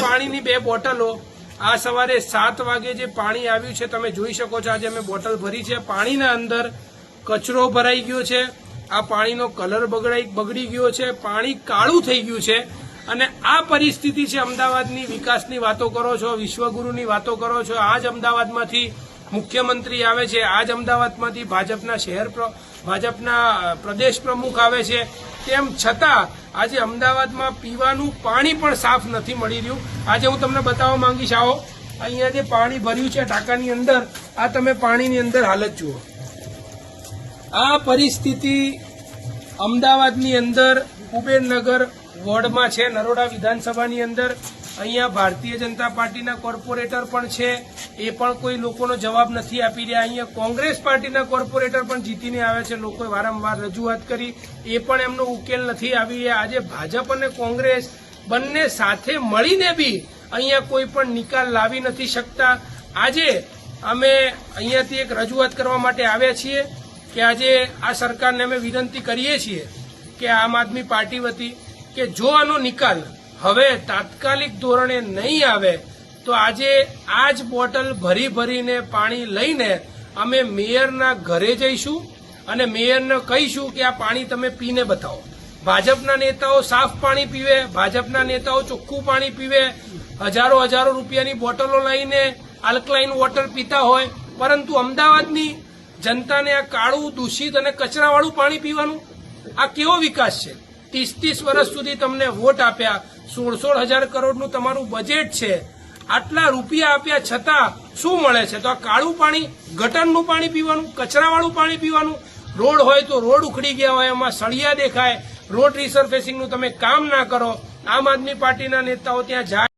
પાણીની 2 બોટલો આ સવારે 7 વાગે જે પાણી આવ્યું છે તમે જોઈ શકો છો। આજે અમે બોટલ ભરી છે, પાણીના અંદર કચરો ભરાઈ ગયો છે, આ પાણીનો કલર બગડી ગયો છે, પાણી કાળું થઈ ગયું છે। અને આ પરિસ્થિતિ છે અમદાવાદની। વિકાસની વાતો કરો છો, વિશ્વગુરુની વાતો કરો છો, આજ અમદાવાદમાંથી મુખ્યમંત્રી આવે છે, આજ અમદાવાદમાંથી ભાજપના પ્રદેશ પ્રમુખ આવે છે, તેમ છતાં આજે અમદાવાદમાં પીવાનું પાણી પણ સાફ નથી મળી રહ્યું। આજે હું તમને બતાવવા માંગીશ, આવો અહીંયા જે પાણી ભર્યું છે ટાંકાની અંદર, આ તમે પાણીની અંદર હાલત જુઓ। આ પરિસ્થિતિ અમદાવાદની અંદર કુબેરનગર વોર્ડમાં છે, નરોડા વિધાનસભાની અંદર। અહીંયા ભારતીય જનતા પાર્ટીના કોર્પોરેટર પણ છે, એ પણ કોઈ લોકોનો જવાબ નથી આપી રહ્યા। અહીંયા કોંગ્રેસ પાર્ટીના કોર્પોરેટર પણ જીતીને આવે છે, લોકોએ વારંવાર રજૂઆત કરી, એ પણ એમનો ઉકેલ નથી આવી રહ્યા। આજે ભાજપ અને કોંગ્રેસ બંને સાથે મળીને બી અહીંયા કોઈ પણ નિકાલ લાવી નથી શકતા। આજે અમે અહીંયાથી એક રજૂઆત કરવા માટે આવ્યા છીએ કે આજે આ સરકારને અમે વિનંતી કરીએ છીએ કે આમ આદમી પાર્ટી વતી કે જો આનો નિકાલ હવે તાત્કાલિક ધોરણે નહીં આવે તો આજે આ જ બોટલ ભરીને પાણી લઈને અમે મેયરના ઘરે જઈશું અને મેયરને કહીશું કે આ પાણી તમે પીને બતાવો। ભાજપના નેતાઓ સાફ પાણી પીવે, ભાજપના નેતાઓ ચોખ્ખું પાણી પીવે, હજારો રૂપિયાની બોટલો લઈને આલ્કલાઇન વોટર પીતા હોય, પરંતુ અમદાવાદની જનતાને આ કાળું, દૂષિત અને કચરાવાળું પાણી પીવાનું, આ કેવો વિકાસ છે? 30 વર્ષ સુધી તમને વોટ આપ્યા, 16,000 કરોડનું તમારું બજેટ છે, આટલા રૂપિયા આપ્યા છતાં શું મળે છે? તો આ કાળું પાણી, ગટરનું પાણી પીવાનું, કચરાવાળું પાણી પીવાનું। રોડ હોય તો રોડ ઉખડી ગયા હોય, એમાં સળિયા દેખાય, રોડ રિસર્ફેસિંગનું તમે કામ ના કરો। આમ આદમી પાર્ટીના નેતાઓ ત્યાં જાય